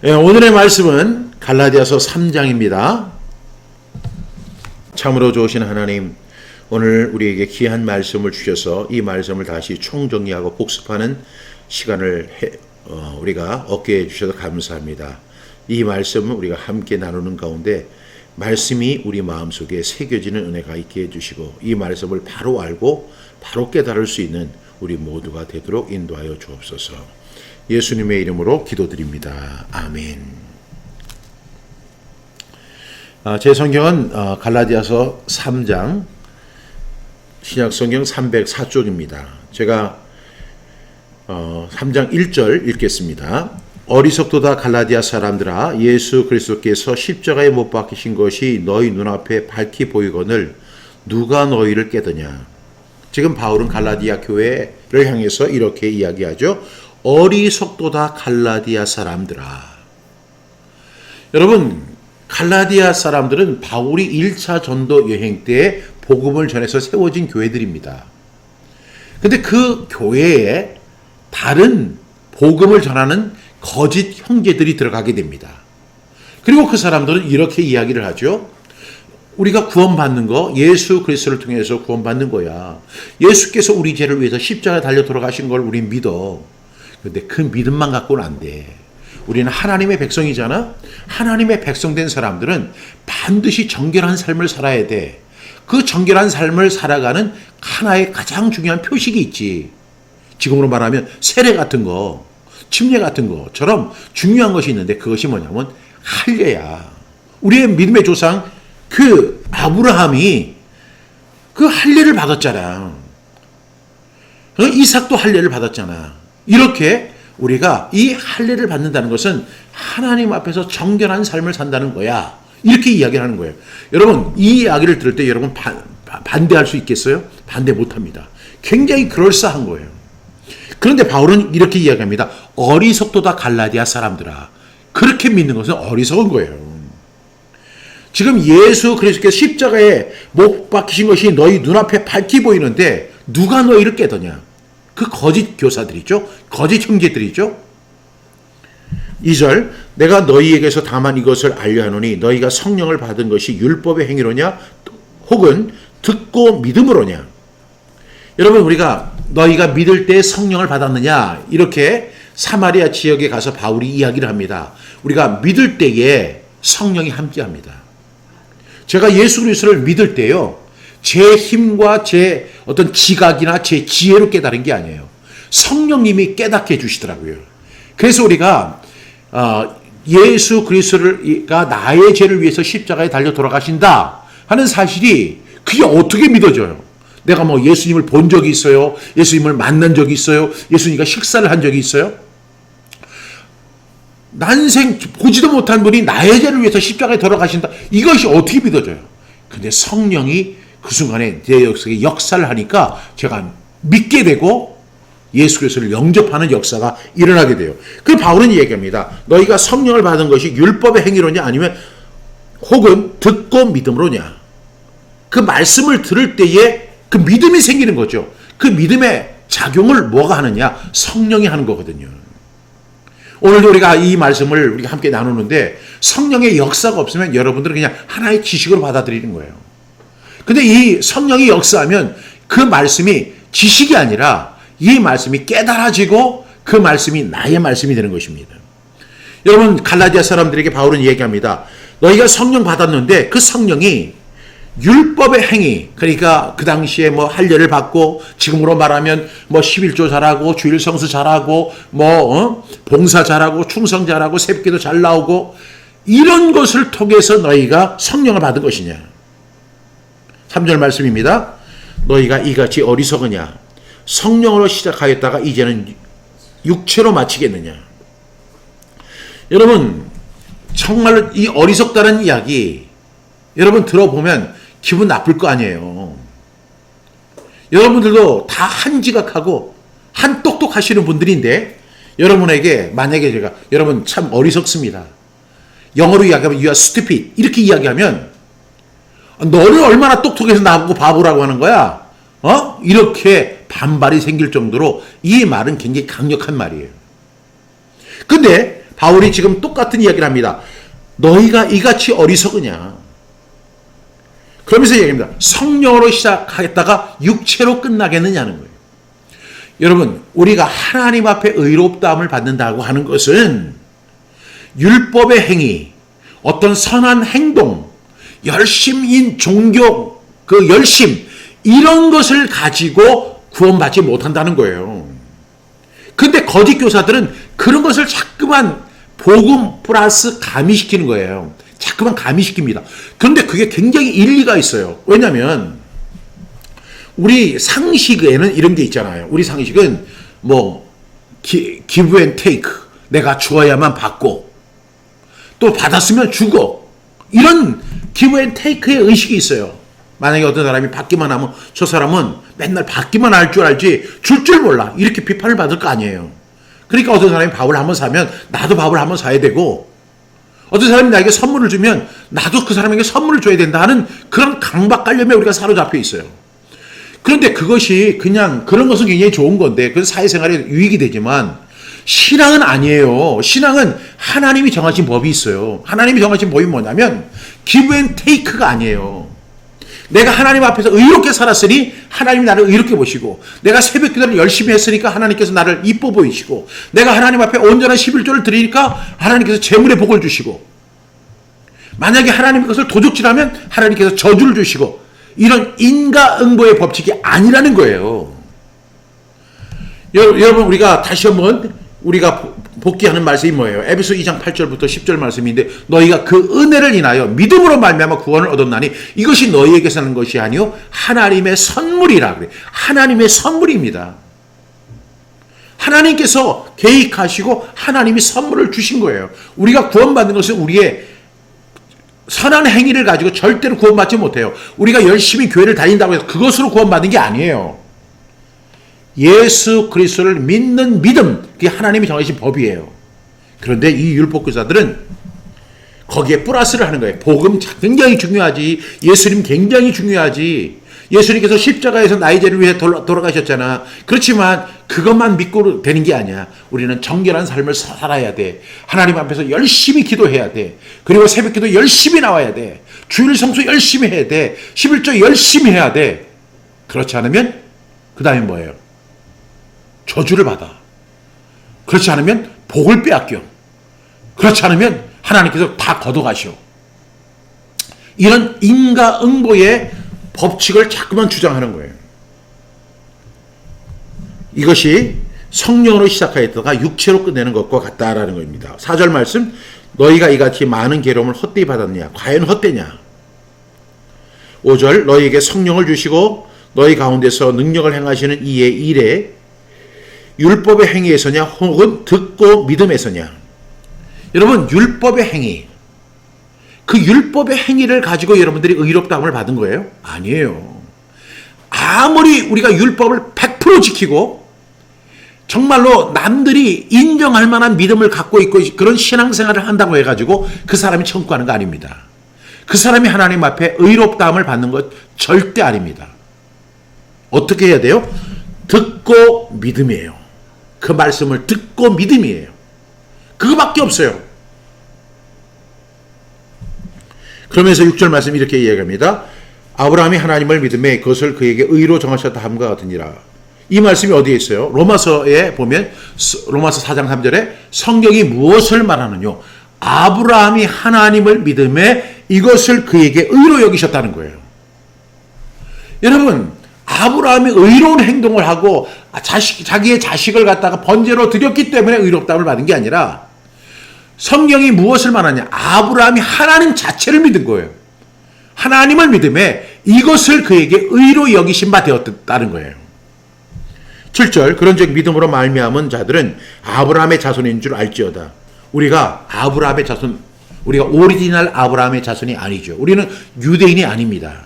오늘의 말씀은 갈라디아서 3장입니다. 참으로 좋으신 하나님, 오늘 우리에게 귀한 말씀을 주셔서 이 말씀을 다시 총정리하고 복습하는 시간을 우리가 얻게 해주셔서 감사합니다. 이 말씀을 우리가 함께 나누는 가운데 말씀이 우리 마음속에 새겨지는 은혜가 있게 해주시고 이 말씀을 바로 알고 바로 깨달을 수 있는 우리 모두가 되도록 인도하여 주옵소서. 예수님의 이름으로 기도드립니다. 아멘. 제 성경은 갈라디아서 3장 신약성경 304쪽입니다. 제가 3장 1절 읽겠습니다. 어리석도다 갈라디아 사람들아, 예수 그리스도께서 십자가에 못 박히신 것이 너희 눈앞에 밝히 보이거늘 누가 너희를 깨드냐. 지금 바울은 갈라디아 교회를 향해서 이렇게 이야기하죠. 어리석도다 갈라디아 사람들아. 여러분, 갈라디아 사람들은 바울이 1차 전도 여행 때 복음을 전해서 세워진 교회들입니다. 근데 그 교회에 다른 복음을 전하는 거짓 형제들이 들어가게 됩니다. 그리고 그 사람들은 이렇게 이야기를 하죠. 우리가 구원받는 거 예수 그리스도를 통해서 구원받는 거야. 예수께서 우리 죄를 위해서 십자가에 달려 돌아가신 걸 우린 믿어. 근데 그 믿음만 갖고는 안 돼. 우리는 하나님의 백성이잖아. 하나님의 백성된 사람들은 반드시 정결한 삶을 살아야 돼. 그 정결한 삶을 살아가는 하나의 가장 중요한 표식이 있지. 지금으로 말하면 세례 같은 거, 침례 같은 것처럼 중요한 것이 있는데 그것이 뭐냐면 할례야. 우리의 믿음의 조상 그 아브라함이 그 할례를 받았잖아. 이삭도 할례를 받았잖아. 이렇게 우리가 이 할례를 받는다는 것은 하나님 앞에서 정결한 삶을 산다는 거야. 이렇게 이야기를 하는 거예요. 여러분, 이 이야기를 들을 때 여러분 반대할 수 있겠어요? 반대 못합니다. 굉장히 그럴싸한 거예요. 그런데 바울은 이렇게 이야기합니다. 어리석도다 갈라디아 사람들아. 그렇게 믿는 것은 어리석은 거예요. 지금 예수 그리스도께서 십자가에 못 박히신 것이 너희 눈앞에 밝히 보이는데 누가 너희를 깨더냐. 그 거짓 교사들이죠. 거짓 형제들이죠. 2절, 내가 너희에게서 다만 이것을 알려하노니 너희가 성령을 받은 것이 율법의 행위로냐 혹은 듣고 믿음으로냐. 여러분, 우리가 너희가 믿을 때 성령을 받았느냐, 이렇게 사마리아 지역에 가서 바울이 이야기를 합니다. 우리가 믿을 때에 성령이 함께합니다. 제가 예수 그리스도를 믿을 때요, 제 힘과 제 어떤 지각이나 제 지혜로 깨달은 게 아니에요. 성령님이 깨닫게 해주시더라고요. 그래서 우리가 예수 그리스도가 나의 죄를 위해서 십자가에 달려 돌아가신다 하는 사실이 그게 어떻게 믿어져요? 내가 뭐 예수님을 본 적이 있어요? 예수님을 만난 적이 있어요? 예수님과 식사를 한 적이 있어요? 난생 보지도 못한 분이 나의 죄를 위해서 십자가에 돌아가신다. 이것이 어떻게 믿어져요? 근데 성령이 그 순간에 내 역사에 역사를 하니까 제가 믿게 되고 예수 그리스도를 영접하는 역사가 일어나게 돼요. 그 바울은 얘기합니다. 너희가 성령을 받은 것이 율법의 행위로냐 아니면 혹은 듣고 믿음으로냐. 그 말씀을 들을 때에 그 믿음이 생기는 거죠. 그 믿음의 작용을 뭐가 하느냐? 성령이 하는 거거든요. 오늘도 우리가 이 말씀을 우리가 함께 나누는데 성령의 역사가 없으면 여러분들은 그냥 하나의 지식으로 받아들이는 거예요. 근데 이 성령이 역사하면 그 말씀이 지식이 아니라 이 말씀이 깨달아지고 그 말씀이 나의 말씀이 되는 것입니다. 여러분, 갈라디아 사람들에게 바울은 얘기합니다. 너희가 성령 받았는데 그 성령이 율법의 행위, 그러니까 그 당시에 뭐 할례를 받고 지금으로 말하면 뭐 11조 잘하고 주일 성수 잘하고 봉사 잘하고 충성 잘하고 새벽기도 잘 나오고 이런 것을 통해서 너희가 성령을 받은 것이냐. 3절 말씀입니다. 너희가 이같이 어리석으냐. 성령으로 시작하였다가 이제는 육체로 마치겠느냐. 여러분, 정말 이 어리석다는 이야기 여러분 들어보면 기분 나쁠 거 아니에요. 여러분들도 다 한 지각하고 한 똑똑하시는 분들인데 여러분에게 만약에 제가 여러분 참 어리석습니다. 영어로 이야기하면 you are stupid 이렇게 이야기하면 너는 얼마나 똑똑해서 나보고 바보라고 하는 거야? 이렇게 반발이 생길 정도로 이 말은 굉장히 강력한 말이에요. 근데 바울이 지금 똑같은 이야기를 합니다. 너희가 이같이 어리석으냐. 그러면서 얘기합니다. 성령으로 시작하겠다가 육체로 끝나겠느냐는 거예요. 여러분, 우리가 하나님 앞에 의롭다함을 받는다고 하는 것은 율법의 행위, 어떤 선한 행동, 열심인 종교, 그 열심, 이런 것을 가지고 구원받지 못한다는 거예요. 근데 거짓 교사들은 그런 것을 자꾸만 복음 플러스 가미시키는 거예요. 자꾸만 가미시킵니다. 그런데 그게 굉장히 일리가 있어요. 왜냐하면 우리 상식에는 이런 게 있잖아요. 우리 상식은 뭐 give and take, 내가 주어야만 받고 또 받았으면 주고, 이런 give and take의 의식이 있어요. 만약에 어떤 사람이 받기만 하면 저 사람은 맨날 받기만 할 줄 알지 줄 줄 몰라, 이렇게 비판을 받을 거 아니에요. 그러니까 어떤 사람이 밥을 한번 사면 나도 밥을 한번 사야 되고, 어떤 사람이 나에게 선물을 주면 나도 그 사람에게 선물을 줘야 된다 하는 그런 강박관념에 우리가 사로잡혀 있어요. 그런데 그것이 그냥 그런 것은 굉장히 좋은 건데 그건 사회생활에 유익이 되지만 신앙은 아니에요. 신앙은 하나님이 정하신 법이 있어요. 하나님이 정하신 법이 뭐냐면 give and take가 아니에요. 내가 하나님 앞에서 의롭게 살았으니 하나님이 나를 의롭게 보시고, 내가 새벽 기도를 열심히 했으니까 하나님께서 나를 이뻐 보이시고, 내가 하나님 앞에 온전한 11조를 드리니까 하나님께서 재물의 복을 주시고, 만약에 하나님 것을 도적질하면 하나님께서 저주를 주시고, 이런 인과응보의 법칙이 아니라는 거예요. 여러분, 우리가 다시 한번 우리가 복귀하는 말씀이 뭐예요? 에베소 2장 8절부터 10절 말씀인데, 너희가 그 은혜를 인하여 믿음으로 말미암아 구원을 얻었나니 이것이 너희에게서 난 것이 아니요 하나님의 선물이라 그래. 하나님의 선물입니다. 하나님께서 계획하시고 하나님이 선물을 주신 거예요. 우리가 구원받는 것은 우리의 선한 행위를 가지고 절대로 구원받지 못해요. 우리가 열심히 교회를 다닌다고 해서 그것으로 구원받는 게 아니에요. 예수 그리스도를 믿는 믿음, 그게 하나님이 정하신 법이에요. 그런데 이 율법교사들은 거기에 플러스를 하는 거예요. 복음 굉장히 중요하지, 예수님 굉장히 중요하지, 예수님께서 십자가에서 나의 죄를 위해 돌아가셨잖아. 그렇지만 그것만 믿고 되는 게 아니야. 우리는 정결한 삶을 살아야 돼. 하나님 앞에서 열심히 기도해야 돼. 그리고 새벽기도 열심히 나와야 돼. 주일 성수 열심히 해야 돼. 11조 열심히 해야 돼. 그렇지 않으면 그 다음에 뭐예요? 저주를 받아. 그렇지 않으면 복을 빼앗겨. 그렇지 않으면 하나님께서 다 걷어가시오. 이런 인과응보의 법칙을 자꾸만 주장하는 거예요. 이것이 성령으로 시작하였다가 육체로 끝내는 것과 같다라는 겁니다. 4절 말씀, 너희가 이같이 많은 괴로움을 헛되이 받았냐? 과연 헛되냐? 5절, 너희에게 성령을 주시고 너희 가운데서 능력을 행하시는 이의 일에 율법의 행위에서냐 혹은 듣고 믿음에서냐. 여러분, 율법의 행위, 그 율법의 행위를 가지고 여러분들이 의롭다함을 받은 거예요? 아니에요. 아무리 우리가 율법을 100% 지키고 정말로 남들이 인정할 만한 믿음을 갖고 있고 그런 신앙생활을 한다고 해가지고 그 사람이 천국 가는 거 아닙니다. 그 사람이 하나님 앞에 의롭다함을 받는 것 절대 아닙니다. 어떻게 해야 돼요? 듣고 믿음이에요. 그 말씀을 듣고 믿음이에요. 그거밖에 없어요. 그러면서 6절 말씀 이렇게 이야기합니다. 아브라함이 하나님을 믿음에 그것을 그에게 의로 정하셨다 함과 같으니라. 이 말씀이 어디에 있어요? 로마서에 보면 로마서 4장 3절에 성경이 무엇을 말하느냐? 아브라함이 하나님을 믿음에 이것을 그에게 의로 여기셨다는 거예요. 여러분, 아브라함이 의로운 행동을 하고 자기의 자식을 갖다가 번제로 드렸기 때문에 의롭다함을 받은 게 아니라 성경이 무엇을 말하냐? 아브라함이 하나님 자체를 믿은 거예요. 하나님을 믿음에 이것을 그에게 의로 여기신 바 되었다는 거예요. 7절, 그런즉 믿음으로 말미암은 자들은 아브라함의 자손인 줄 알지어다. 우리가 아브라함의 자손, 우리가 오리지널 아브라함의 자손이 아니죠. 우리는 유대인이 아닙니다.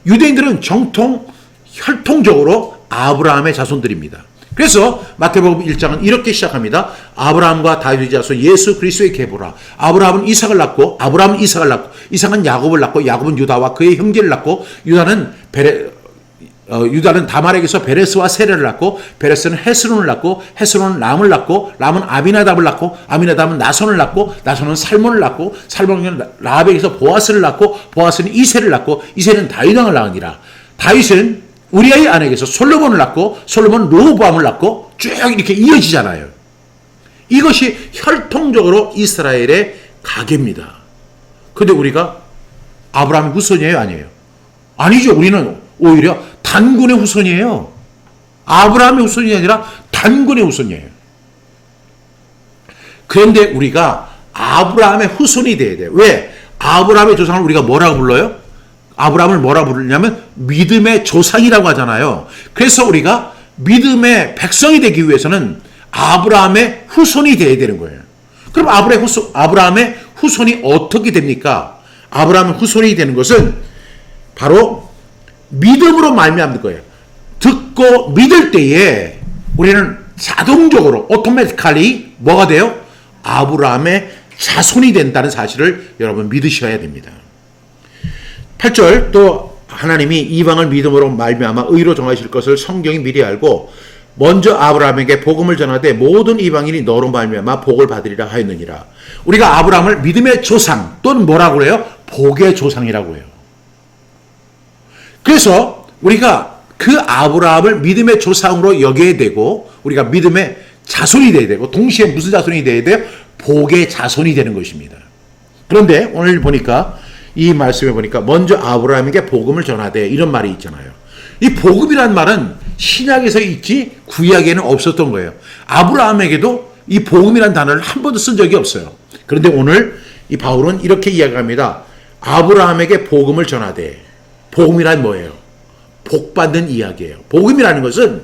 유대인들은 정통 혈통적으로 아브라함의 자손들입니다. 그래서 마태복음 1장은 이렇게 시작합니다. 아브라함과 다윗의 자손 예수 그리스도의 계보라. 아브라함은 이삭을 낳고 이삭은 야곱을 낳고 야곱은 유다와 그의 형제를 낳고 유다는 유다는 다말에게서 베레스와 세레를 낳고 베레스는 헤스론을 낳고 헤스론은 람을 낳고 람은 아미나답을 낳고 아미나답은 나손을 낳고 나손은 살몬을 낳고 살몬은 라합에게서 보아스를 낳고 보아스는 이새를 낳고 이새는 다윗 왕을 낳으니라. 다윗은 우리아의 아내에게서 솔로몬을 낳고 솔로몬은 르호보암을 낳고 쭉 이렇게 이어지잖아요. 이것이 혈통적으로 이스라엘의 가계입니다. 근데 우리가 아브라함의 후손이에요, 아니에요? 아니죠. 우리는 오히려 단군의 후손이에요. 아브라함의 후손이 아니라 단군의 후손이에요. 그런데 우리가 아브라함의 후손이 돼야 돼요. 왜? 아브라함의 조상을 우리가 뭐라고 불러요? 아브라함을 뭐라고 부르냐면 믿음의 조상이라고 하잖아요. 그래서 우리가 믿음의 백성이 되기 위해서는 아브라함의 후손이 돼야 되는 거예요. 그럼 아브라함의 후손이 어떻게 됩니까? 아브라함의 후손이 되는 것은 바로 믿음으로 말미암는 거예요. 듣고 믿을 때에 우리는 자동적으로 오토매티컬리 뭐가 돼요? 아브라함의 자손이 된다는 사실을 여러분 믿으셔야 됩니다. 8절 또 하나님이 이방을 믿음으로 말미암아 의로 정하실 것을 성경이 미리 알고 먼저 아브라함에게 복음을 전하되 모든 이방인이 너로 말미암아 복을 받으리라 하였느니라. 우리가 아브라함을 믿음의 조상 또는 뭐라고 그래요? 복의 조상이라고 해요. 그래서 우리가 그 아브라함을 믿음의 조상으로 여겨야 되고 우리가 믿음의 자손이 되어야 되고 동시에 무슨 자손이 되어야 돼요? 복의 자손이 되는 것입니다. 그런데 오늘 보니까 이 말씀에 보니까 먼저 아브라함에게 복음을 전하되 이런 말이 있잖아요. 이 복음이란 말은 신약에서 있지 구약에는 없었던 거예요. 아브라함에게도 이 복음이란 단어를 한 번도 쓴 적이 없어요. 그런데 오늘 이 바울은 이렇게 이야기합니다. 아브라함에게 복음을 전하되 복음이란 뭐예요? 복받는 이야기예요. 복음이라는 것은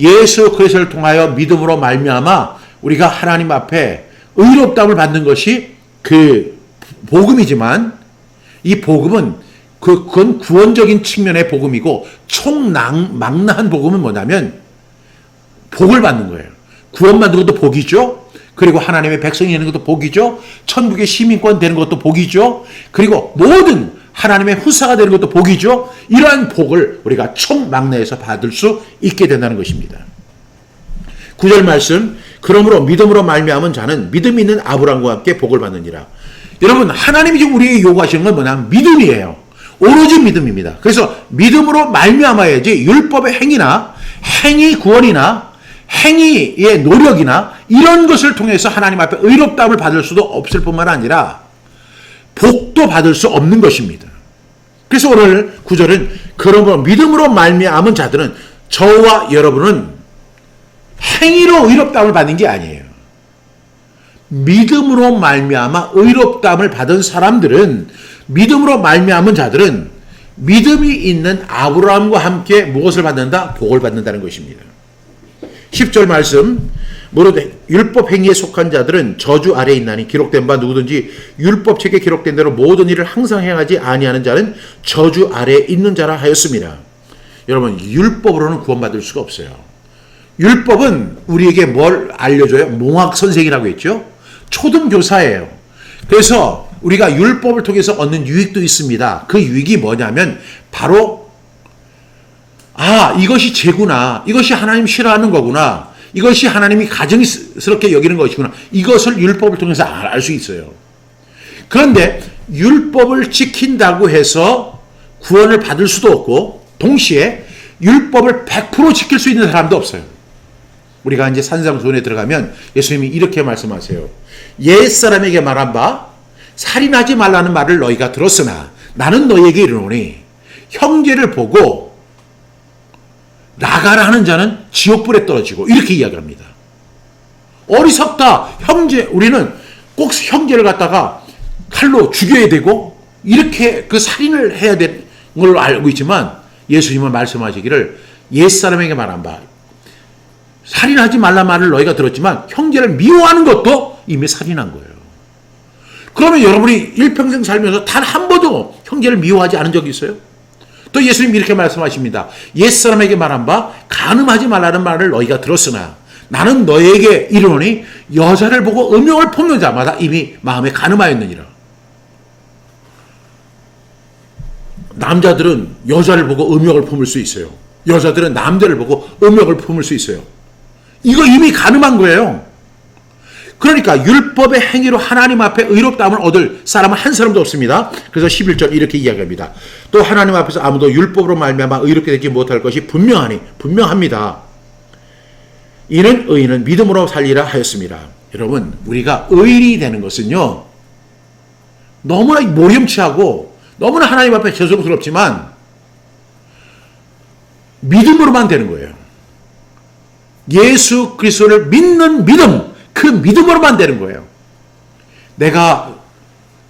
예수 그리스도를 통하여 믿음으로 말미암아 우리가 하나님 앞에 의롭다움을 받는 것이 그 복음이지만 이 복음은 그건 구원적인 측면의 복음이고 총망라한 복음은 뭐냐면 복을 받는 거예요. 구원받는 것도 복이죠. 그리고 하나님의 백성이 되는 것도 복이죠. 천국의 시민권 되는 것도 복이죠. 그리고 모든 하나님의 후사가 되는 것도 복이죠. 이러한 복을 우리가 총망라해서 받을 수 있게 된다는 것입니다. 9절 말씀 그러므로 믿음으로 말미암은 자는 믿음 있는 아브라함과 함께 복을 받느니라. 여러분 하나님이 지금 우리에게 요구하시는 건 뭐냐면 믿음이에요. 오로지 믿음입니다. 그래서 믿음으로 말미암아야지 율법의 행위나 행위 구원이나 행위의 노력이나 이런 것을 통해서 하나님 앞에 의롭다움을 받을 수도 없을 뿐만 아니라 복도 받을 수 없는 것입니다. 그래서 오늘 9절은 그러므로 믿음으로 말미암은 자들은 저와 여러분은 행위로 의롭다움을 받는 게 아니에요. 믿음으로 말미암아 의롭다움을 받은 사람들은 믿음으로 말미암은 자들은 믿음이 있는 아브라함과 함께 무엇을 받는다? 복을 받는다는 것입니다. 10절 말씀 무릇 율법 행위에 속한 자들은 저주 아래에 있나니 기록된 바 누구든지 율법책에 기록된 대로 모든 일을 항상 행하지 아니하는 자는 저주 아래에 있는 자라 하였습니다. 여러분 율법으로는 구원받을 수가 없어요. 율법은 우리에게 뭘 알려줘요? 몽학 선생이라고 했죠. 초등교사예요. 그래서 우리가 율법을 통해서 얻는 유익도 있습니다. 그 유익이 뭐냐면 바로 이것이 죄구나. 이것이 하나님 싫어하는 거구나. 이것이 하나님이 가증스럽게 여기는 것이구나. 이것을 율법을 통해서 알 수 있어요. 그런데 율법을 지킨다고 해서 구원을 받을 수도 없고 동시에 율법을 100% 지킬 수 있는 사람도 없어요. 우리가 이제 산상수훈에 들어가면 예수님이 이렇게 말씀하세요. 옛사람에게 말한 바 살인하지 말라는 말을 너희가 들었으나 나는 너희에게 이르노니 형제를 보고 나가라 하는 자는 지옥불에 떨어지고 이렇게 이야기합니다. 어리석다. 우리는 꼭 형제를 갖다가 칼로 죽여야 되고 이렇게 그 살인을 해야 되는 걸 알고 있지만 예수님은 말씀하시기를 옛사람에게 말한 바 살인하지 말라 말을 너희가 들었지만 형제를 미워하는 것도 이미 살인한 거예요. 그러면 여러분이 일평생 살면서 단 한 번도 형제를 미워하지 않은 적이 있어요? 또 예수님이 이렇게 말씀하십니다. 옛사람에게 말한 바 간음하지 말라는 말을 너희가 들었으나 나는 너희에게 이르노니 여자를 보고 음욕을 품는 자마다 이미 마음에 간음하였느니라. 남자들은 여자를 보고 음욕을 품을 수 있어요. 여자들은 남자를 보고 음욕을 품을 수 있어요. 이거 이미 가늠한 거예요. 그러니까 율법의 행위로 하나님 앞에 의롭다함을 얻을 사람은 한 사람도 없습니다. 그래서 11절 이렇게 이야기합니다. 또 하나님 앞에서 아무도 율법으로 말미암아 의롭게 되지 못할 것이 분명합니다. 이는 의인은 믿음으로 살리라 하였습니다. 여러분, 우리가 의인이 되는 것은요, 너무나 모렴치하고 너무나 하나님 앞에 죄송스럽지만 믿음으로만 되는 거예요. 예수 그리스도를 믿는 믿음, 그 믿음으로만 되는 거예요. 내가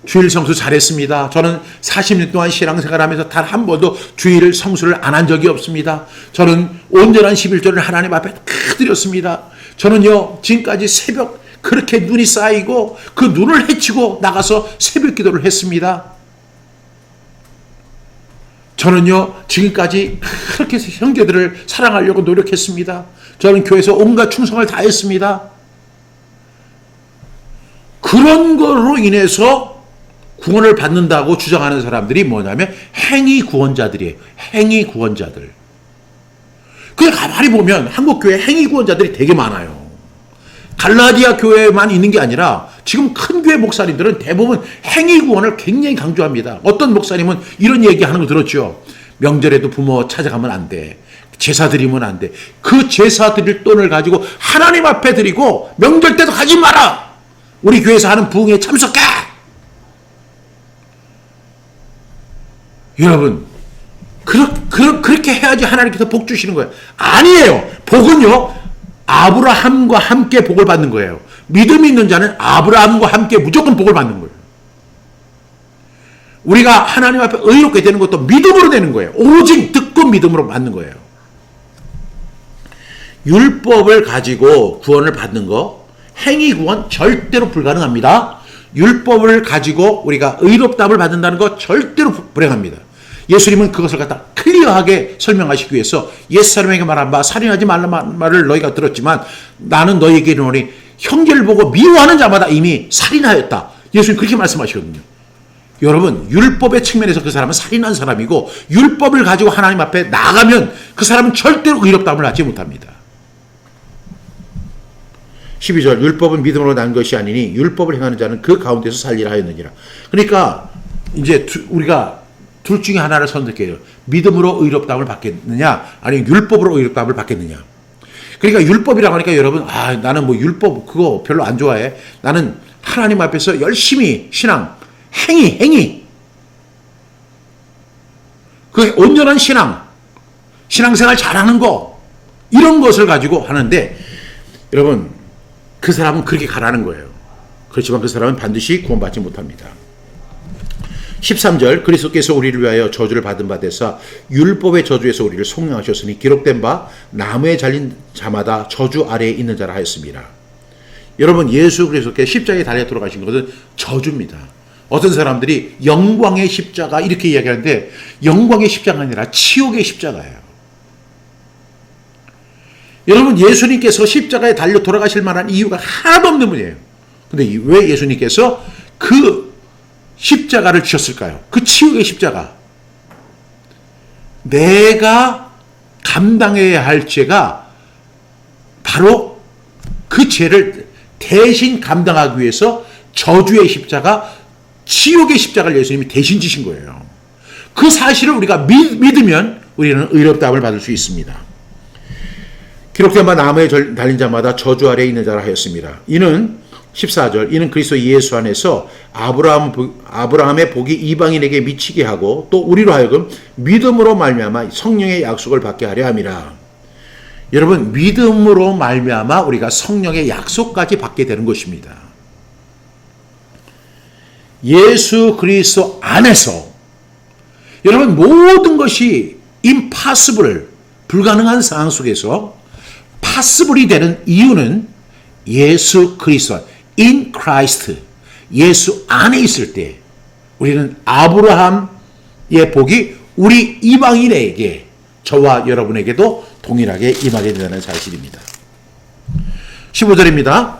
주일 성수 잘했습니다. 저는 40년 동안 신앙생활하면서 단 한 번도 주일 성수를 안 한 적이 없습니다. 저는 온전한 11조를 하나님 앞에 다 드렸습니다. 저는요, 지금까지 새벽 그렇게 눈이 쌓이고 그 눈을 헤치고 나가서 새벽 기도를 했습니다. 저는요, 지금까지 그렇게 형제들을 사랑하려고 노력했습니다. 저는 교회에서 온갖 충성을 다했습니다. 그런 거로 인해서 구원을 받는다고 주장하는 사람들이 뭐냐면 행위 구원자들이에요. 행위 구원자들. 그냥 가만히 보면 한국교회 행위 구원자들이 되게 많아요. 갈라디아 교회만 있는 게 아니라 지금 큰 교회 목사님들은 대부분 행위 구원을 굉장히 강조합니다. 어떤 목사님은 이런 얘기하는 거 들었죠. 명절에도 부모 찾아가면 안 돼. 제사 드리면 안 돼. 그 제사 드릴 돈을 가지고 하나님 앞에 드리고 명절 때도 가지 마라. 우리 교회에서 하는 부흥에 참석해. 여러분, 그렇게 해야지 하나님께서 복 주시는 거예요. 아니에요. 복은요, 아브라함과 함께 복을 받는 거예요. 믿음이 있는 자는 아브라함과 함께 무조건 복을 받는 거예요. 우리가 하나님 앞에 의롭게 되는 것도 믿음으로 되는 거예요. 오직 듣고 믿음으로 받는 거예요. 율법을 가지고 구원을 받는 거, 행위 구원 절대로 불가능합니다. 율법을 가지고 우리가 의롭다함을 받는다는 거 절대로 불행합니다. 예수님은 그것을 갖다 클리어하게 설명하시기 위해서 옛사람에게 말한 바 살인하지 말라는 말을 너희가 들었지만 나는 너희에게 이르노니 형제를 보고 미워하는 자마다 이미 살인하였다. 예수님 그렇게 말씀하시거든요. 여러분, 율법의 측면에서 그 사람은 살인한 사람이고 율법을 가지고 하나님 앞에 나가면 그 사람은 절대로 의롭다함을 받지 못합니다. 12절 율법은 믿음으로 난 것이 아니니 율법을 행하는 자는 그 가운데서 살리라 하였느니라. 그러니까 이제 우리가 둘 중에 하나를 선택해요. 믿음으로 의롭다함을 받겠느냐 아니면 율법으로 의롭다함을 받겠느냐. 그러니까 율법이라고 하니까 여러분, 나는 뭐 율법 그거 별로 안 좋아해. 나는 하나님 앞에서 열심히 신앙, 행위 그 온전한 신앙생활 잘하는 거, 이런 것을 가지고 하는데, 여러분, 그 사람은 그렇게 가라는 거예요. 그렇지만 그 사람은 반드시 구원받지 못합니다. 13절 그리스도께서 우리를 위하여 저주를 받은 바 되사 율법의 저주에서 우리를 속량하셨으니 기록된 바 나무에 잘린 자마다 저주 아래에 있는 자라 하였습니다. 여러분, 예수 그리스도께서 십자가에 달려 돌아가신 것은 저주입니다. 어떤 사람들이 영광의 십자가 이렇게 이야기하는데 영광의 십자가가 아니라 치욕의 십자가예요. 여러분, 예수님께서 십자가에 달려 돌아가실 만한 이유가 하나도 없는 분이에요. 근데 왜 예수님께서 그 십자가를 지셨을까요? 그 치욕의 십자가. 내가 감당해야 할 죄가 바로 그 죄를 대신 감당하기 위해서 저주의 십자가, 치욕의 십자가를 예수님이 대신 지신 거예요. 그 사실을 우리가 믿으면 우리는 의롭다함을 받을 수 있습니다. 기록된 바 나무에 달린 자마다 저주 아래에 있는 자라 하였습니다. 이는 14절 이는 그리스도 예수 안에서 아브라함의 복이 이방인에게 미치게 하고 또 우리로 하여금 믿음으로 말미암아 성령의 약속을 받게 하려 함이라. 여러분, 믿음으로 말미암아 우리가 성령의 약속까지 받게 되는 것입니다. 예수 그리스도 안에서 여러분, 모든 것이 impossible, 불가능한 상황 속에서 possible이 되는 이유는 예수 그리스도, in Christ, 예수 안에 있을 때 우리는 아브라함의 복이 우리 이방인에게, 저와 여러분에게도 동일하게 임하게 된다는 사실입니다. 15절입니다.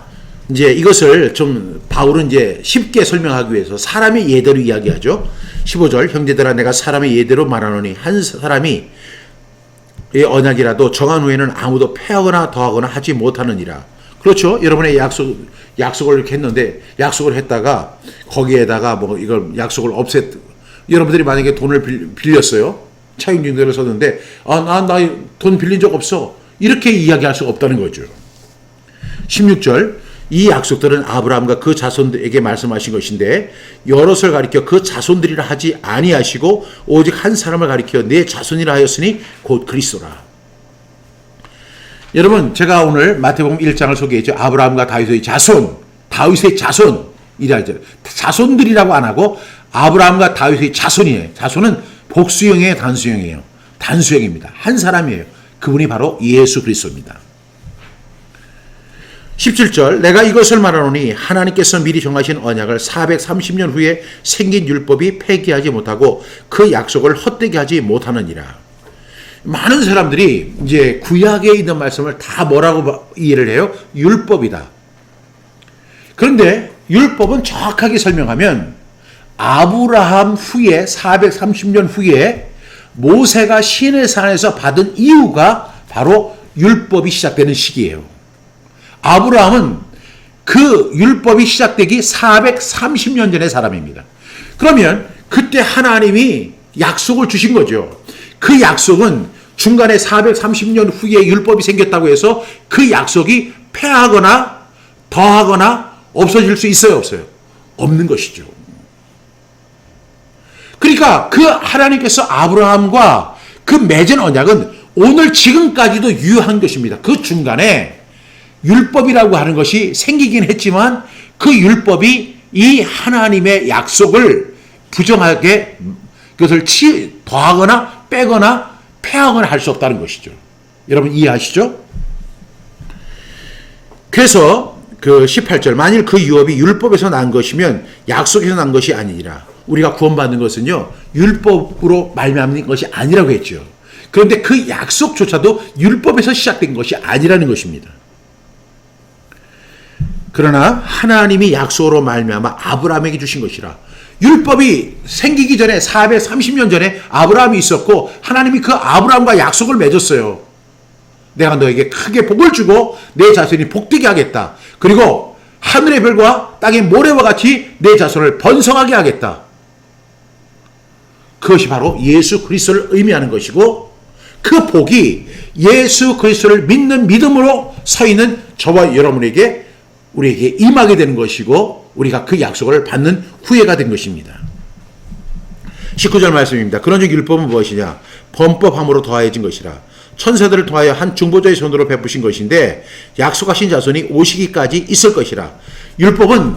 이제 이것을 좀 바울은 이제 쉽게 설명하기 위해서 사람의 예대로 이야기하죠. 15절 형제들아 내가 사람의 예대로 말하노니 한 사람이 의 언약이라도 정한 후에는 아무도 패하거나 더하거나 하지 못하느니라. 그렇죠. 여러분의 약속을 이렇게 했는데 약속을 했다가 거기에다가 뭐 이걸 약속을 여러분들이 만약에 돈을 빌렸어요. 차용증서를 썼는데 나 돈 빌린 적 없어. 이렇게 이야기할 수 없다는 거죠. 16절 이 약속들은 아브라함과 그 자손들에게 말씀하신 것인데 여럿을 가리켜 그 자손들이라 하지 아니하시고 오직 한 사람을 가리켜 내 자손이라 하였으니 곧 그리스도라. 여러분 제가 오늘 마태복음 1장을 소개했죠. 아브라함과 다윗의 자손, 다윗의 자손이라 하죠. 자손들이라고 안 하고 아브라함과 다윗의 자손이에요. 자손은 복수형이에요, 단수형이에요. 단수형입니다. 한 사람이에요. 그분이 바로 예수 그리스도입니다. 17절 내가 이것을 말하노니 하나님께서 미리 정하신 언약을 430년 후에 생긴 율법이 폐기하지 못하고 그 약속을 헛되게 하지 못하느니라. 많은 사람들이 이제 구약에 있는 말씀을 다 뭐라고 이해를 해요? 율법이다. 그런데 율법은 정확하게 설명하면 아브라함 후에 430년 후에 모세가 시내산에서 받은 이유가 바로 율법이 시작되는 시기예요. 아브라함은 그 율법이 시작되기 430년 전의 사람입니다. 그러면 그때 하나님이 약속을 주신 거죠. 그 약속은 중간에 430년 후에 율법이 생겼다고 해서 그 약속이 폐하거나 더하거나 없어질 수 있어요, 없어요? 없는 것이죠. 그러니까 그 하나님께서 아브라함과 그 맺은 언약은 오늘 지금까지도 유효한 것입니다. 그 중간에 율법이라고 하는 것이 생기긴 했지만 그 율법이 이 하나님의 약속을 부정하게 그것을 더하거나 빼거나 폐하거나 할 수 없다는 것이죠. 여러분 이해하시죠? 그래서 그 18절 만일 그 유업이 율법에서 난 것이면 약속에서 난 것이 아니니라. 우리가 구원받는 것은요 율법으로 말미암는 것이 아니라고 했죠. 그런데 그 약속조차도 율법에서 시작된 것이 아니라는 것입니다. 그러나 하나님이 약속으로 말미암아 아브라함에게 주신 것이라. 율법이 생기기 전에 430년 전에 아브라함이 있었고 하나님이 그 아브라함과 약속을 맺었어요. 내가 너에게 크게 복을 주고 내 자손이 복되게 하겠다. 그리고 하늘의 별과 땅의 모래와 같이 내 자손을 번성하게 하겠다. 그것이 바로 예수 그리스도를 의미하는 것이고 그 복이 예수 그리스도를 믿는 믿음으로 서 있는 저와 여러분에게 우리에게 임하게 되는 것이고 우리가 그 약속을 받는 후회가 된 것입니다. 19절 말씀입니다. 그런즉 율법은 무엇이냐? 범법함으로 더하여진 것이라. 천사들을 통하여 한 중보자의 손으로 베푸신 것인데 약속하신 자손이 오시기까지 있을 것이라. 율법은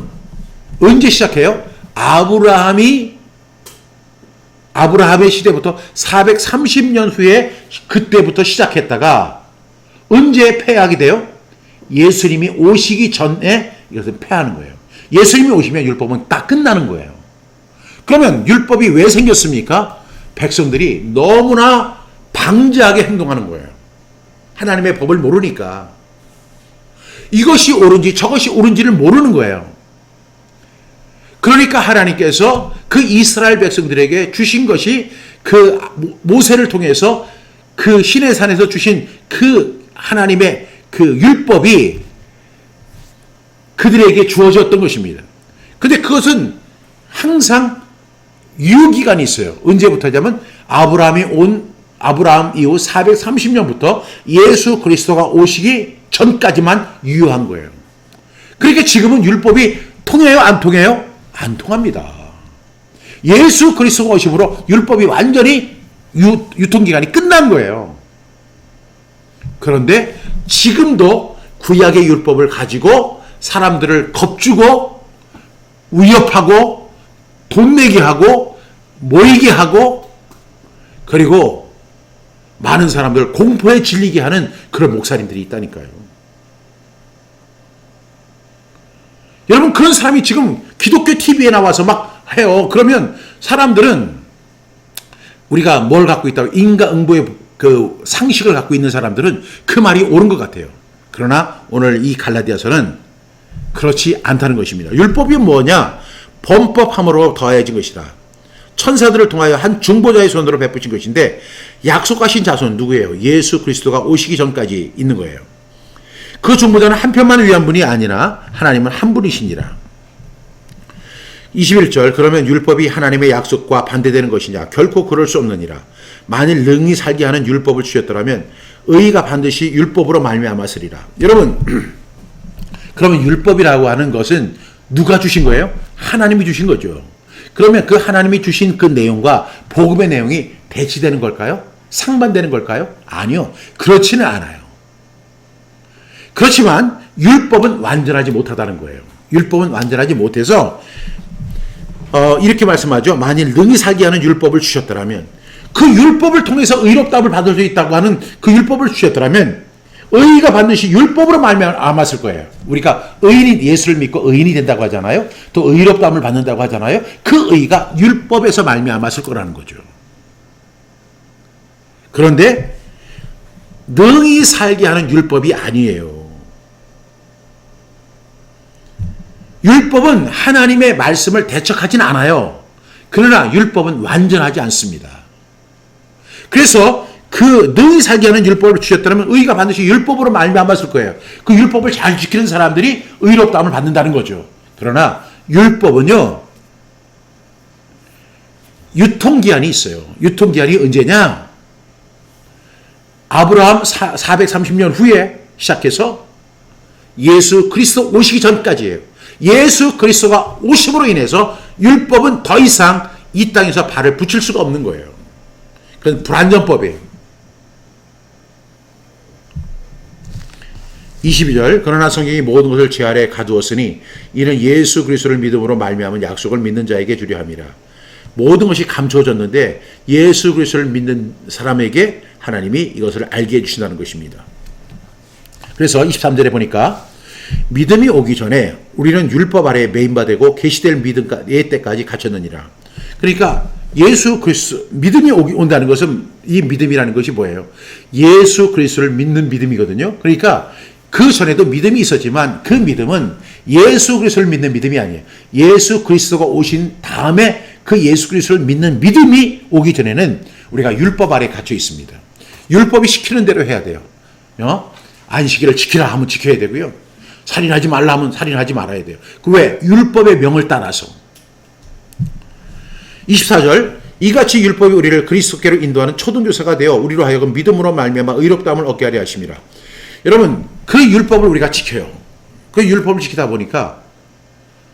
언제 시작해요? 아브라함의 시대부터 430년 후에 그때부터 시작했다가 언제 폐하게 돼요? 예수님이 오시기 전에 이것을 폐하는 거예요. 예수님이 오시면 율법은 딱 끝나는 거예요. 그러면 율법이 왜 생겼습니까? 백성들이 너무나 방자하게 행동하는 거예요. 하나님의 법을 모르니까. 이것이 옳은지 저것이 옳은지를 모르는 거예요. 그러니까 하나님께서 그 이스라엘 백성들에게 주신 것이 그 모세를 통해서 그 시내산에서 주신 그 하나님의 그 율법이 그들에게 주어졌던 것입니다. 근데 그것은 항상 유효기간이 있어요. 언제부터냐면 아브라함 이후 430년부터 예수 그리스도가 오시기 전까지만 유효한 거예요. 그러니까 지금은 율법이 통해요? 안 통해요? 안 통합니다. 예수 그리스도가 오심으로 율법이 완전히 유통기간이 끝난 거예요. 그런데 지금도 구약의 율법을 가지고 사람들을 겁주고 위협하고 돈 내게 하고 모이게 하고 그리고 많은 사람들 공포에 질리게 하는 그런 목사님들이 있다니까요. 여러분 그런 사람이 지금 기독교 TV에 나와서 막 해요. 그러면 사람들은 우리가 뭘 갖고 있다고 인과응보의 그 상식을 갖고 있는 사람들은 그 말이 옳은 것 같아요. 그러나 오늘 이 갈라디아서는 그렇지 않다는 것입니다. 율법이 뭐냐? 범법함으로 더해진 것이다. 천사들을 통하여 한 중보자의 손으로 베푸신 것인데 약속하신 자손은 누구예요? 예수 그리스도가 오시기 전까지 있는 거예요. 그 중보자는 한 편만 위한 분이 아니라 하나님은 한 분이시니라. 21절 그러면 율법이 하나님의 약속과 반대되는 것이냐? 결코 그럴 수 없느니라. 만일 능히 살게 하는 율법을 주셨더라면 의가 반드시 율법으로 말미암았으리라. 여러분 그러면 율법이라고 하는 것은 누가 주신 거예요? 하나님이 주신 거죠. 그러면 그 하나님이 주신 그 내용과 복음의 내용이 대치되는 걸까요? 상반되는 걸까요? 아니요. 그렇지는 않아요. 그렇지만 율법은 완전하지 못하다는 거예요. 율법은 완전하지 못해서 이렇게 말씀하죠. 만일 능히 살게 하는 율법을 주셨더라면 그 율법을 통해서 의롭다함을 받을 수 있다고 하는 그 율법을 주셨더라면 의가 반드시 율법으로 말미암았을 거예요. 우리가 의인이 예수를 믿고 의인이 된다고 하잖아요. 또 의롭다함을 받는다고 하잖아요. 그 의가 율법에서 말미암았을 거라는 거죠. 그런데 능히 살게 하는 율법이 아니에요. 율법은 하나님의 말씀을 대척하진 않아요. 그러나 율법은 완전하지 않습니다. 그래서 그 능히 살게 하는 율법을 주셨다면 의가 반드시 율법으로 말미암았을 거예요. 그 율법을 잘 지키는 사람들이 의롭다함을 받는다는 거죠. 그러나 율법은요. 유통기한이 있어요. 유통기한이 언제냐? 아브라함 430년 후에 시작해서 예수 그리스도 오시기 전까지예요. 예수 그리스도가 오심으로 인해서 율법은 더 이상 이 땅에서 발을 붙일 수가 없는 거예요. 그건 불완전법이에요. 22절 그러나 성경이 모든 것을 제 아래에 가두었으니 이는 예수 그리스도를 믿음으로 말미암은 약속을 믿는 자에게 주려 함이라. 모든 것이 감춰졌는데 예수 그리스도를 믿는 사람에게 하나님이 이것을 알게 해주신다는 것입니다. 그래서 23절에 보니까 믿음이 오기 전에 우리는 율법 아래에 매인바 되고 계시될 믿음의 때까지 갇혔느니라. 그러니까 예수 그리스도 믿음이 온다는 것은 이 믿음이라는 것이 뭐예요? 예수 그리스도를 믿는 믿음이거든요. 그러니까 그 전에도 믿음이 있었지만 그 믿음은 예수 그리스도를 믿는 믿음이 아니에요. 예수 그리스도가 오신 다음에 그 예수 그리스도를 믿는 믿음이 오기 전에는 우리가 율법 아래에 갇혀 있습니다. 율법이 시키는 대로 해야 돼요. 안식일을 지키라 하면 지켜야 되고요. 살인하지 말라 하면 살인하지 말아야 돼요. 그 왜? 율법의 명을 따라서. 24절 이같이 율법이 우리를 그리스도께로 인도하는 초등교사가 되어 우리로 하여금 믿음으로 말미암아 의롭다함을 얻게 하려 하심이라. 여러분 그 율법을 우리가 지켜요. 그 율법을 지키다 보니까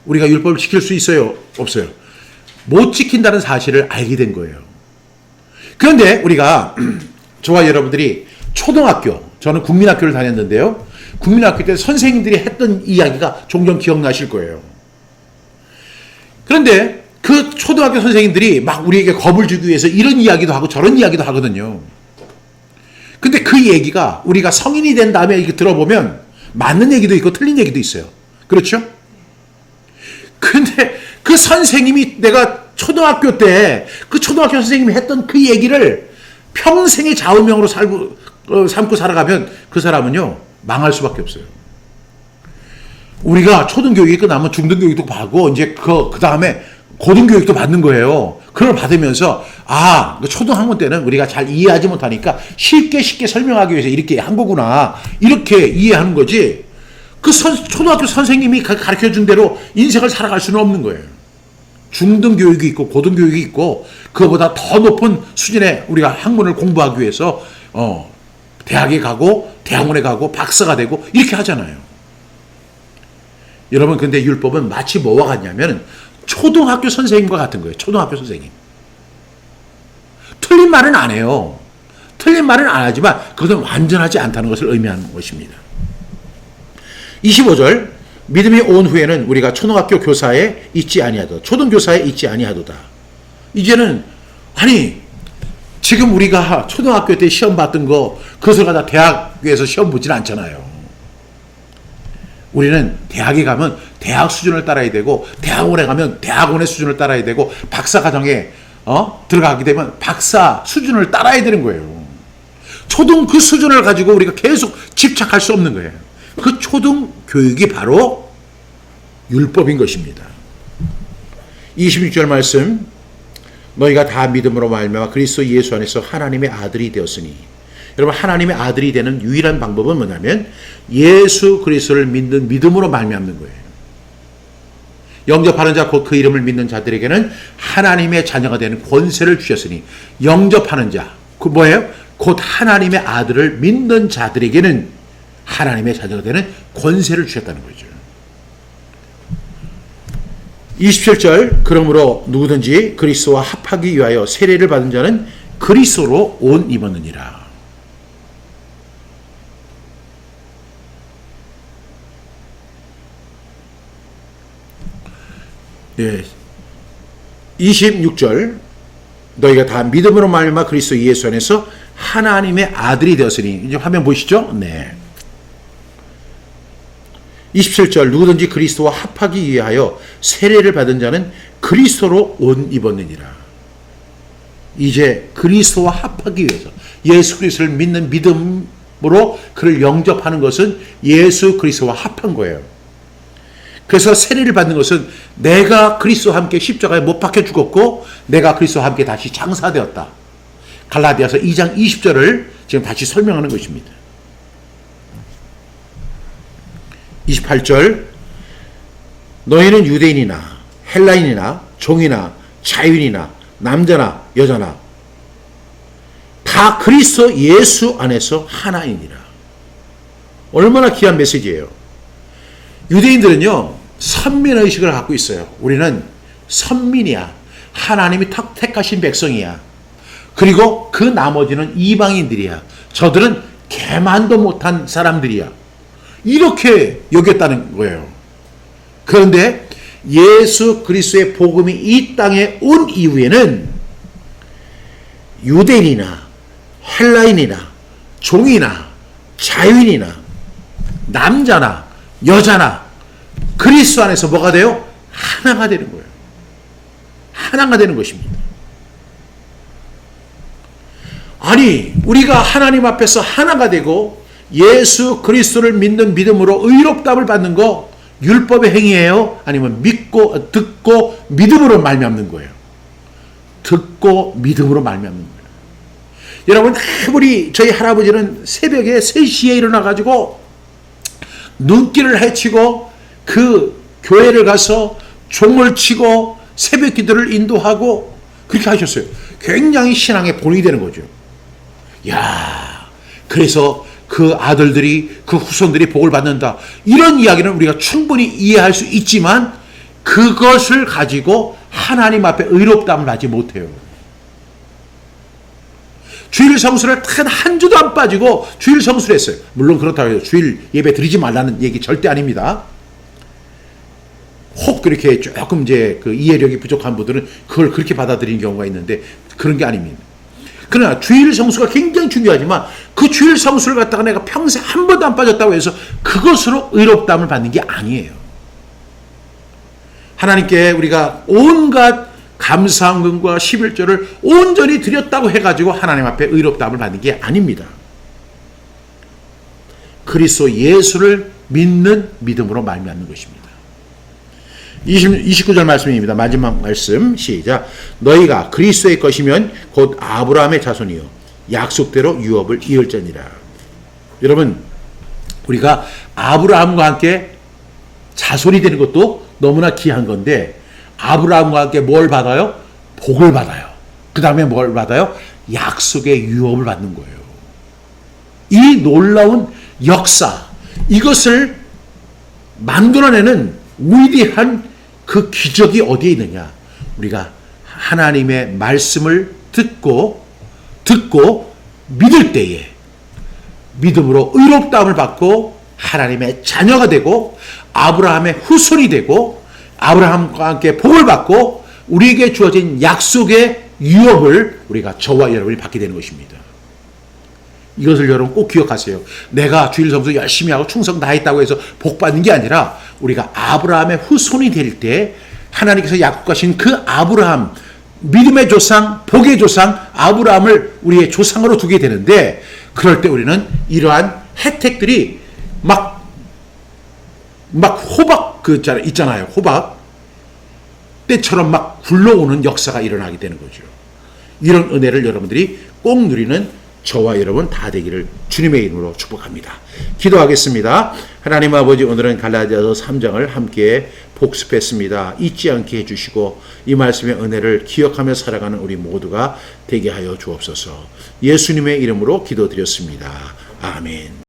우리가 율법을 지킬 수 있어요? 없어요? 못 지킨다는 사실을 알게 된 거예요. 그런데 우리가 저와 여러분들이 초등학교, 저는 국민학교를 다녔는데요. 국민학교 때 선생님들이 했던 이야기가 종종 기억나실 거예요. 그런데 그 초등학교 선생님들이 막 우리에게 겁을 주기 위해서 이런 이야기도 하고 저런 이야기도 하거든요. 근데 그 얘기가 우리가 성인이 된 다음에 이렇게 들어보면 맞는 얘기도 있고 틀린 얘기도 있어요. 그렇죠? 근데 그 선생님이 내가 초등학교 때 그 초등학교 선생님이 했던 그 얘기를 평생의 좌우명으로 삼고 살아가면 그 사람은요 망할 수밖에 없어요. 우리가 초등교육이 끝나면 중등교육도 받고 이제 그 다음에 고등교육도 받는 거예요. 그걸 받으면서 초등학년 때는 우리가 잘 이해하지 못하니까 쉽게 설명하기 위해서 이렇게 한 거구나 이렇게 이해하는 거지. 그 초등학교 선생님이 가르쳐준 대로 인생을 살아갈 수는 없는 거예요. 중등교육이 있고 고등교육이 있고 그거보다 더 높은 수준의 우리가 학문을 공부하기 위해서 대학에 가고 대학원에 가고 박사가 되고 이렇게 하잖아요. 여러분 근데 율법은 마치 뭐와 같냐면 초등학교 선생님과 같은 거예요. 초등학교 선생님. 틀린 말은 안 해요. 틀린 말은 안 하지만 그것은 완전하지 않다는 것을 의미하는 것입니다. 25절 믿음이 온 후에는 우리가 초등학교 교사에 있지 아니하도다. 초등교사에 있지 아니하도다. 이제는 지금 우리가 초등학교 때 시험 봤던 거 그것을 갖다 대학에서 시험 보진 않잖아요. 우리는 대학에 가면 대학 수준을 따라야 되고 대학원에 가면 대학원의 수준을 따라야 되고 박사과정에 들어가게 되면 박사 수준을 따라야 되는 거예요. 초등 그 수준을 가지고 우리가 계속 집착할 수 없는 거예요. 그 초등 교육이 바로 율법인 것입니다. 26절 말씀, 너희가 다 믿음으로 말미암아 그리스도 예수 안에서 하나님의 아들이 되었으니. 여러분, 하나님의 아들이 되는 유일한 방법은 뭐냐면 예수 그리스도를 믿는 믿음으로 말미암는 거예요. 영접하는 자 곧 그 이름을 믿는 자들에게는 하나님의 자녀가 되는 권세를 주셨으니. 영접하는 자, 그 뭐예요? 곧 하나님의 아들을 믿는 자들에게는 하나님의 자녀가 되는 권세를 주셨다는 거죠. 27절, 그러므로 누구든지 그리스도와 합하기 위하여 세례를 받은 자는 그리스도로 옷 입었느니라. 네. 26절, 너희가 다 믿음으로 말미암아 그리스도 예수 안에서 하나님의 아들이 되었으니. 이제 화면 보시죠? 네. 27절, 누구든지 그리스도와 합하기 위하여 세례를 받은 자는 그리스도로 옷 입었느니라. 이제 그리스도와 합하기 위해서 예수 그리스도를 믿는 믿음으로 그를 영접하는 것은 예수 그리스도와 합한 거예요. 그래서 세례를 받는 것은 내가 그리스도와 함께 십자가에 못 박혀 죽었고 내가 그리스도와 함께 다시 장사되었다. 갈라디아서 2장 20절을 지금 다시 설명하는 것입니다. 28절, 너희는 유대인이나 헬라인이나 종이나 자유인이나 남자나 여자나 다 그리스도 예수 안에서 하나이니라. 얼마나 귀한 메시지예요. 유대인들은요, 선민의식을 갖고 있어요. 우리는 선민이야. 하나님이 택하신 백성이야. 그리고 그 나머지는 이방인들이야. 저들은 개만도 못한 사람들이야. 이렇게 여겼다는 거예요. 그런데 예수 그리스도의 복음이 이 땅에 온 이후에는 유대인이나 헬라인이나 종이나 자유인이나 남자나 여자나 그리스도 안에서 뭐가 돼요? 하나가 되는 거예요. 하나가 되는 것입니다. 아니, 우리가 하나님 앞에서 하나가 되고 예수 그리스도를 믿는 믿음으로 의롭다함을 받는 거 율법의 행위예요? 아니면 믿고 듣고 믿음으로 말미암는 거예요? 듣고 믿음으로 말미암는 거예요. 여러분, 우리 저희 할아버지는 새벽에 3시에 일어나 가지고 눈길을 헤치고 그 교회를 가서 종을 치고 새벽 기도를 인도하고 그렇게 하셨어요. 굉장히 신앙의 본이 되는 거죠. 야, 그래서 그 아들들이, 그 후손들이 복을 받는다. 이런 이야기는 우리가 충분히 이해할 수 있지만 그것을 가지고 하나님 앞에 의롭다함을 하지 못해요. 주일 성수를 단 한 주도 안 빠지고 주일 성수를 했어요. 물론 그렇다고 해서 주일 예배 드리지 말라는 얘기 절대 아닙니다. 혹 그렇게 조금 이제 그 이해력이 부족한 분들은 그걸 그렇게 받아들이는 경우가 있는데 그런 게 아닙니다. 그러나 주일 성수가 굉장히 중요하지만 그 주일 성수를 갖다가 내가 평생 한 번도 안 빠졌다고 해서 그것으로 의롭다함을 받는 게 아니에요. 하나님께 우리가 온갖 감사헌금과 11조를 온전히 드렸다고 해가지고 하나님 앞에 의롭다함을 받는 게 아닙니다. 그리스도 예수를 믿는 믿음으로 말미암는 것입니다. 29절 말씀입니다. 마지막 말씀 시작. 너희가 그리스도의 것이면 곧 아브라함의 자손이요 약속대로 유업을 이을지니라. 여러분, 우리가 아브라함과 함께 자손이 되는 것도 너무나 귀한 건데 아브라함과 함께 뭘 받아요? 복을 받아요. 그 다음에 뭘 받아요? 약속의 유업을 받는 거예요. 이 놀라운 역사, 이것을 만들어내는 위대한 그 기적이 어디에 있느냐? 우리가 하나님의 말씀을 듣고 믿을 때에 믿음으로 의롭다함을 받고 하나님의 자녀가 되고 아브라함의 후손이 되고 아브라함과 함께 복을 받고 우리에게 주어진 약속의 유업을 우리가 저와 여러분이 받게 되는 것입니다. 이것을 여러분 꼭 기억하세요. 내가 주일 성수 열심히 하고 충성 다했다고 해서 복 받는 게 아니라 우리가 아브라함의 후손이 될 때 하나님께서 약속하신 그 아브라함, 믿음의 조상, 복의 조상 아브라함을 우리의 조상으로 두게 되는데 그럴 때 우리는 이러한 혜택들이 막 호박 있잖아요. 호박 때처럼 막 굴러오는 역사가 일어나게 되는 거죠. 이런 은혜를 여러분들이 꼭 누리는 저와 여러분 다 되기를 주님의 이름으로 축복합니다. 기도하겠습니다. 하나님 아버지, 오늘은 갈라디아서 3장을 함께 복습했습니다. 잊지 않게 해주시고 이 말씀의 은혜를 기억하며 살아가는 우리 모두가 되게 하여 주옵소서. 예수님의 이름으로 기도드렸습니다. 아멘.